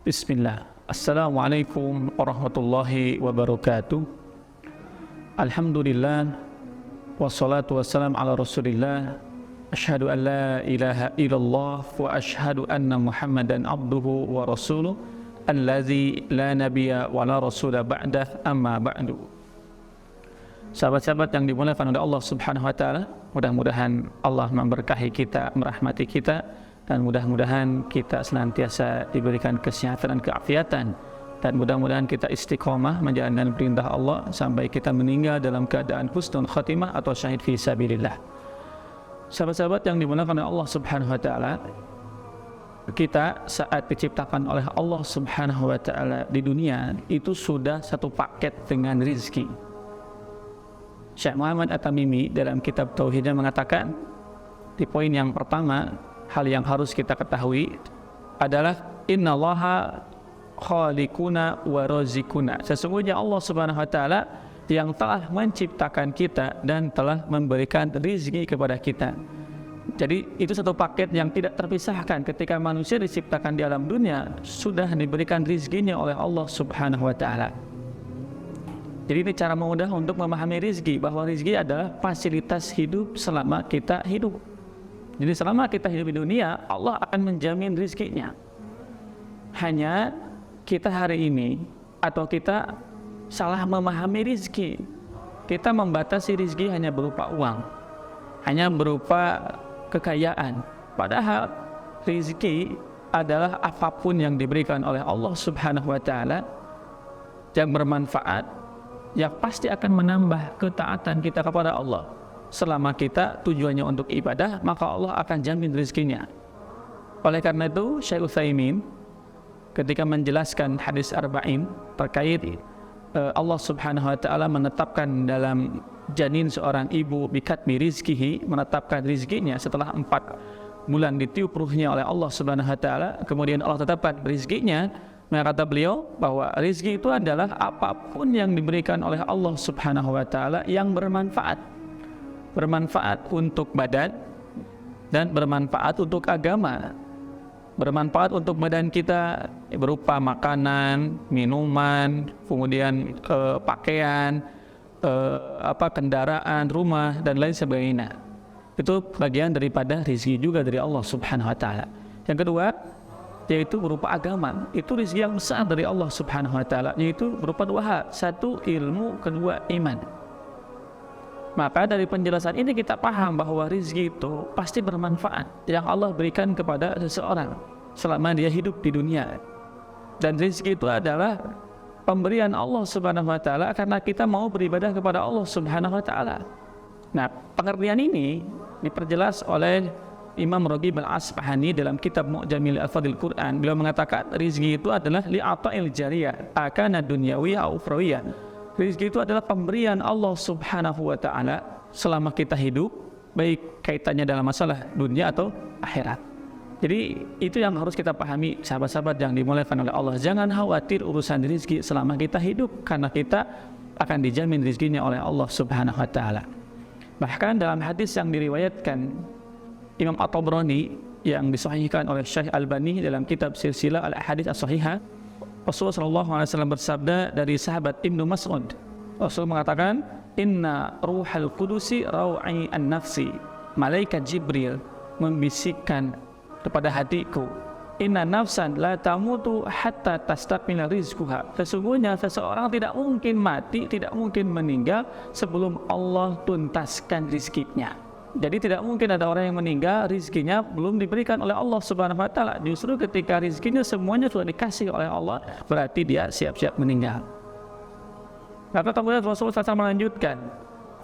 Bismillah. Assalamualaikum warahmatullahi wabarakatuh. Alhamdulillah. Wassalatu wassalam ala rasulillah. Ashhadu an la ilaha illallah wa ashhadu anna muhammadan abduhu wa rasuluh allazi la nabiyya wa la rasula ba'dah, amma ba'du. Sahabat-sahabat yang dimuliakan oleh Allah Subhanahu wa taala, mudah-mudahan Allah memberkahi kita, merahmati kita, dan mudah-mudahan kita senantiasa diberikan kesehatan dan keafiatan, dan mudah-mudahan kita istiqomah menjalankan perintah Allah sampai kita meninggal dalam keadaan husnul khatimah atau syahid fi sabilillah. Sahabat-sahabat yang dimuliakan oleh Allah Subhanahu wa taala, kita saat diciptakan oleh Allah Subhanahu wa taala di dunia itu sudah satu paket dengan rizki. Syekh Muhammad At-Tamimi dalam kitab Tauhidnya mengatakan, di poin yang pertama, hal yang harus kita ketahui adalah innallaha khaliquna wa razikuna. Sesungguhnya Allah Subhanahu wa taala yang telah menciptakan kita dan telah memberikan rezeki kepada kita. Jadi itu satu paket yang tidak terpisahkan. Ketika manusia diciptakan di alam dunia, sudah diberikan rezekinya oleh Allah Subhanahu wa taala. Jadi ini cara mudah untuk memahami rezeki, bahwa rezeki adalah fasilitas hidup selama kita hidup. Jadi selama kita hidup di dunia, Allah akan menjamin rizkinya. Hanya kita hari ini atau kita salah memahami rizki. Kita membatasi rizki hanya berupa uang, hanya berupa kekayaan. Padahal rizki adalah apapun yang diberikan oleh Allah Subhanahu wa taala yang bermanfaat, yang pasti akan menambah ketaatan kita kepada Allah. Selama kita tujuannya untuk ibadah, maka Allah akan jamin rezekinya. Oleh karena itu, Syekh Utsaimin ketika menjelaskan hadis arba'in terkait Allah Subhanahu wa taala menetapkan dalam janin seorang ibu bikatmi rizkihi, menetapkan rezekinya setelah 4 bulan ditiup ruhnya oleh Allah Subhanahu wa taala, kemudian Allah tetapkan rezekinya. Maka kata beliau bahwa rezeki itu adalah apapun yang diberikan oleh Allah Subhanahu wa taala yang bermanfaat untuk badan dan bermanfaat untuk agama. Bermanfaat untuk badan kita berupa makanan, minuman, kemudian pakaian, kendaraan, rumah, dan lain sebagainya. Itu bagian daripada rezeki juga dari Allah Subhanahu wa taala. Yang kedua, yaitu berupa agama. Itu rezeki yang besar dari Allah Subhanahu wa taala, yaitu berupa 2 hal. 1, ilmu, kedua, iman. Maka dari penjelasan ini kita paham bahwa rezeki itu pasti bermanfaat yang Allah berikan kepada seseorang selama dia hidup di dunia. Dan rezeki itu adalah pemberian Allah Subhanahu wa taala karena kita mau beribadah kepada Allah Subhanahu wa taala. Nah, pengertian ini diperjelas oleh Imam Raghib Al-Asfahani dalam kitab Mu'jamil Al-Fadil Quran. Beliau mengatakan rezeki itu adalah li'ata'il jariyah akana dunyawiyah au ukhrawiyah. Rezeki itu adalah pemberian Allah Subhanahu wa taala selama kita hidup, baik kaitannya dalam masalah dunia atau akhirat. Jadi itu yang harus kita pahami, sahabat-sahabat yang dimuliakan oleh Allah. Jangan khawatir urusan rezeki selama kita hidup, karena kita akan dijamin rezekinya oleh Allah Subhanahu wa taala. Bahkan dalam hadis yang diriwayatkan Imam At-Tabrani yang disahihkan oleh Syekh Albani dalam kitab Silsilah Al-Ahadits As-Shahihah, Rasulullah SAW bersabda dari sahabat Ibnu Mas'ud. Rasul mengatakan, Inna ruhal qudusi raw'i an-nafsi. Malaikat Jibril membisikkan kepada hatiku, Inna nafsan la tamutu hatta tastakmila rizquha. Sesungguhnya seseorang tidak mungkin mati, tidak mungkin meninggal sebelum Allah tuntaskan rizkinya. Jadi tidak mungkin ada orang yang meninggal rizkinya belum diberikan oleh Allah Subhanahu wa taala. Justru ketika rizkinya semuanya sudah dikasih oleh Allah, berarti dia siap-siap meninggal. Maka kemudian Rasulullah SAW melanjutkan,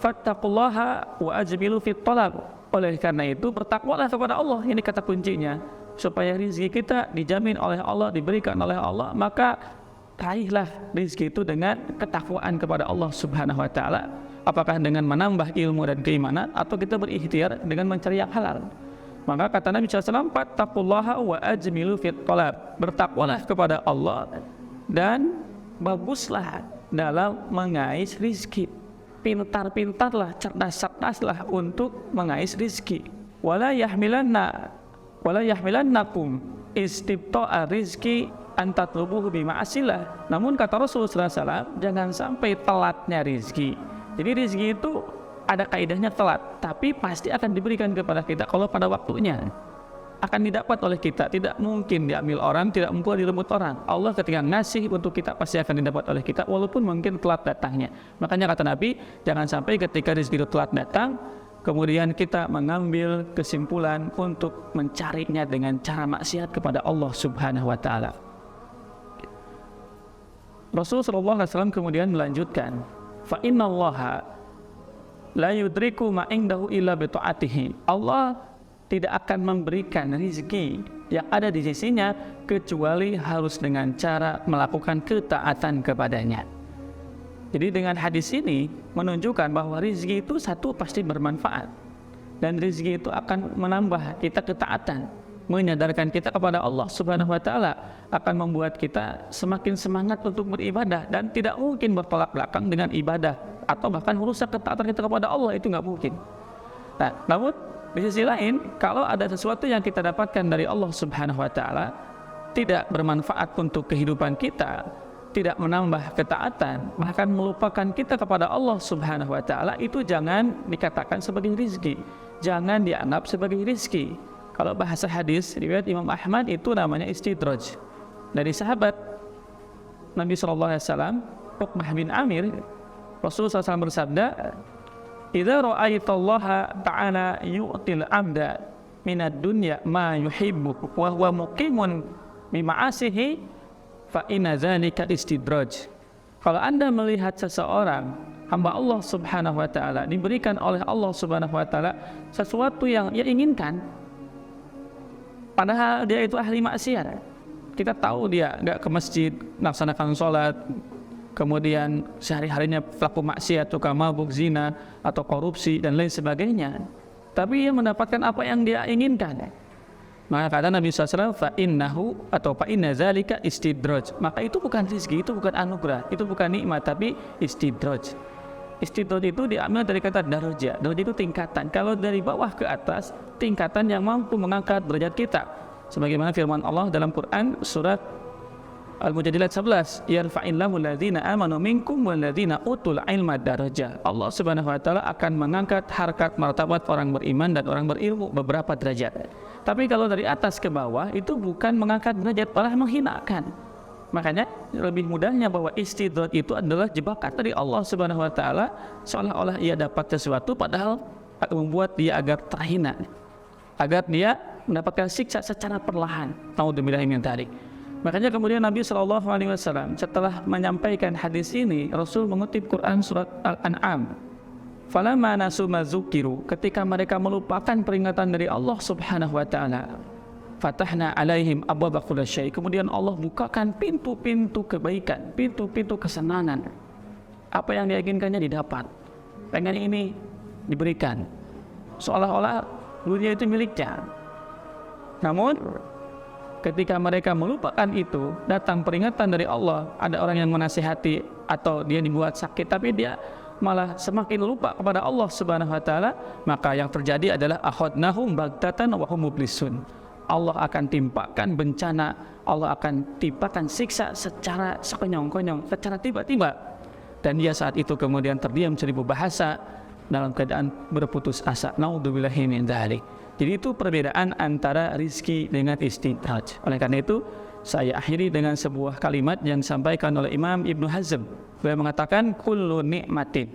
fattaqullaha wa ajmilu fit talab. Oleh karena itu bertakwalah kepada Allah, ini kata kuncinya, supaya rizki kita dijamin oleh Allah, diberikan oleh Allah. Maka raihlah rizki itu dengan ketakwaan kepada Allah Subhanahu wa taala. Apakah dengan menambah ilmu dan keimanan, atau kita berikhtiar dengan mencari yang halal. Maka kata Nabi SAW, fattaqullaha wa ajmilu fit talab. Bertakwalah kepada Allah dan baguslah dalam mengais rizki. Pintar-pintarlah, cerdas-cerdaslah untuk mengais rizki. Wala yahmilannakum istibta'a rizki antatlubuhu bima'asillah. Namun kata Rasulullah SAW, jangan sampai telatnya rizki. Jadi rizki itu ada kaidahnya telat, tapi pasti akan diberikan kepada kita kalau pada waktunya. Akan didapat oleh kita, tidak mungkin diambil orang, tidak mungkin direbut orang. Allah ketika ngasih untuk kita pasti akan didapat oleh kita, walaupun mungkin telat datangnya. Makanya kata Nabi, jangan sampai ketika rezeki itu telat datang, kemudian kita mengambil kesimpulan untuk mencarinya dengan cara maksiat kepada Allah Subhanahu wa Ta'ala. Rasulullah SAW kemudian melanjutkan, fa innallaha la yudriku ma indahu illa bi ta'atihi. Allah tidak akan memberikan rezeki yang ada di sisinya kecuali harus dengan cara melakukan ketaatan kepadanya. Jadi dengan hadis ini menunjukkan bahwa rezeki itu satu pasti bermanfaat, dan rezeki itu akan menambah kita ketaatan, menyadarkan kita kepada Allah Subhanahu wa Ta'ala, akan membuat kita semakin semangat untuk beribadah, dan tidak mungkin bertolak belakang dengan ibadah atau bahkan merusak ketaatan kita kepada Allah, itu nggak mungkin. Nah, namun di sisi lain, kalau ada sesuatu yang kita dapatkan dari Allah Subhanahu wa Ta'ala tidak bermanfaat untuk kehidupan kita, tidak menambah ketaatan, bahkan melupakan kita kepada Allah Subhanahu wa Ta'ala, itu jangan dikatakan sebagai rizki, jangan dianggap sebagai rizki. Kalau bahasa hadis riwayat Imam Ahmad itu namanya istidraj. Dari sahabat Nabi SAW, Uqbah bin Amir, Rasulullah SAW bersabda, idza ra'aitallaha ta'ala yu'til 'abda minad dunya ma yuhibbu wa huwa muqimun bi ma'asihi fa inna dzalika istidraj. Kalau Anda melihat seseorang hamba Allah Subhanahu wa Ta'ala diberikan oleh Allah Subhanahu wa Ta'ala sesuatu yang ia inginkan, padahal dia itu ahli maksiat. Kita tahu dia enggak ke masjid, melaksanakan sholat, kemudian sehari-harinya pelaku maksiat, tukang mabuk, zina, atau korupsi, dan lain sebagainya. Tapi ia mendapatkan apa yang dia inginkan. Maka kata Nabi SAW, fa'innahu atau fa'inna zalika istidraj. Maka itu bukan rizki, itu bukan anugerah, itu bukan nikmat, tapi istidraj. Istidraj itu diambil dari kata darajah. Darajah itu tingkatan. Kalau dari bawah ke atas, tingkatan yang mampu mengangkat derajat kita. Sebagaimana firman Allah dalam Quran surat Al-Mujadilat 11, yarfa'illahu alladhina amanu minkum walladhina utul ilma darajah. Allah Subhanahu wa Ta'ala akan mengangkat harkat martabat orang beriman dan orang berilmu beberapa derajat. Tapi kalau dari atas ke bawah itu bukan mengangkat derajat, malah menghinakan. Makanya lebih mudahnya bahwa istidraj itu adalah jebakan dari Allah Subhanahu wa Ta'ala, seolah-olah ia dapat sesuatu padahal akan membuat dia agar terhina, agar dia mendapatkan siksa secara perlahan. Naudzubillah min dzalik. Makanya kemudian Nabi SAW setelah menyampaikan hadis ini, Rasul mengutip Quran surat Al-An'am, falamma nasu ma dzukiru, ketika mereka melupakan peringatan dari Allah Subhanahu wa Ta'ala, fatahna alaihim abwaaba kulli syai, kemudian Allah bukakan pintu-pintu kebaikan, pintu-pintu kesenangan. Apa yang diinginkannya didapat, pengen ini diberikan, seolah-olah dunia itu miliknya. Namun ketika mereka melupakan itu, datang peringatan dari Allah, ada orang yang menasihati atau dia dibuat sakit, tapi dia malah semakin lupa kepada Allah Subhanahu wa Ta'ala, maka yang terjadi adalah akhadnahum baghtatan wa hum mublisun. Allah akan timpakan bencana, Allah akan timpakan siksa secara sekonyong-konyong, secara tiba-tiba, dan dia saat itu kemudian terdiam seribu bahasa dalam keadaan berputus asa. Naudzubillahi min dzalik. Jadi itu perbedaan antara rizki dengan istidraj. Oleh karena itu saya akhiri dengan sebuah kalimat yang disampaikan oleh Imam Ibnu Hazm. Beliau mengatakan, kullu ni'matin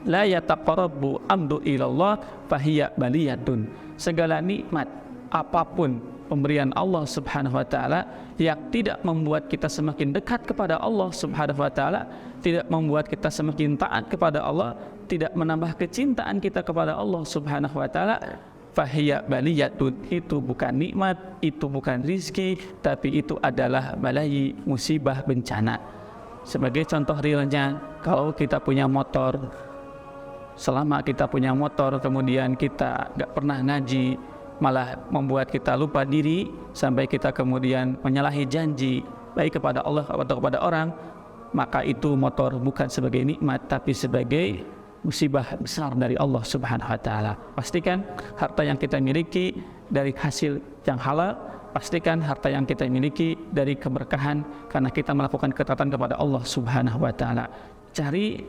la yataqarrabu amdu ilallah fahiya baliyatun. Segala nikmat apapun pemberian Allah Subhanahu wa Ta'ala yang tidak membuat kita semakin dekat kepada Allah Subhanahu wa Ta'ala, tidak membuat kita semakin taat kepada Allah, tidak menambah kecintaan kita kepada Allah Subhanahu wa Ta'ala, fahiya baliyatun, itu bukan nikmat, itu bukan rizki, tapi itu adalah balai, musibah, bencana. Sebagai contoh realnya, kalau kita punya motor, selama kita punya motor kemudian kita gak pernah ngaji, malah membuat kita lupa diri, sampai kita kemudian menyalahi janji baik kepada Allah atau kepada orang, maka itu motor bukan sebagai nikmat, tapi sebagai musibah besar dari Allah Subhanahu wa Ta'ala. Pastikan harta yang kita miliki dari hasil yang halal, pastikan harta yang kita miliki dari keberkahan karena kita melakukan ketaatan kepada Allah Subhanahu wa taala. Cari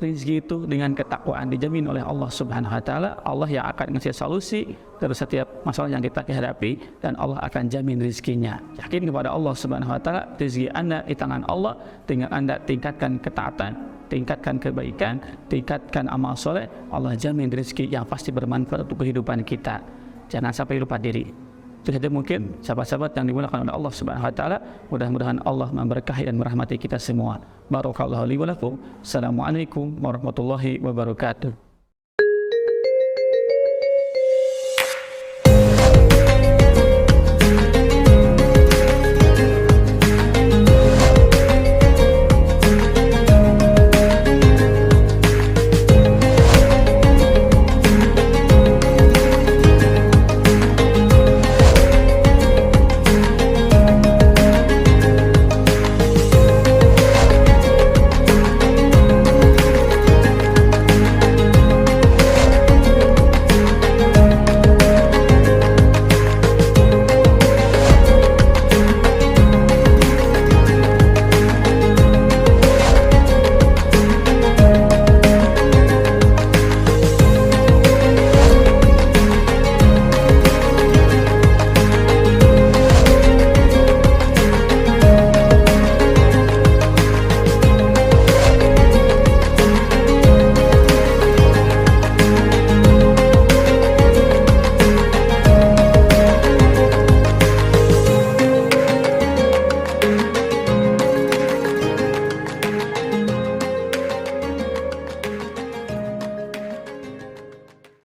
rezeki itu dengan ketakwaan, dijamin oleh Allah Subhanahu wa taala. Allah yang akan ngasih solusi dari setiap masalah yang kita hadapi, dan Allah akan jamin rezekinya. Yakin kepada Allah Subhanahu wa taala, rezeki Anda di tangan Allah. Dengan Anda tingkatkan ketaatan, tingkatkan kebaikan, tingkatkan amal soleh, Allah jamin rezeki yang pasti bermanfaat untuk kehidupan kita. Jangan sampai lupa diri. Itu saja mungkin sahabat-sahabat yang dimuliakan oleh Allah Subhanahu wa taala. Mudah-mudahan Allah memberkahi dan merahmati kita semua. Barakallahu li wa lakum. Assalamualaikum warahmatullahi wabarakatuh.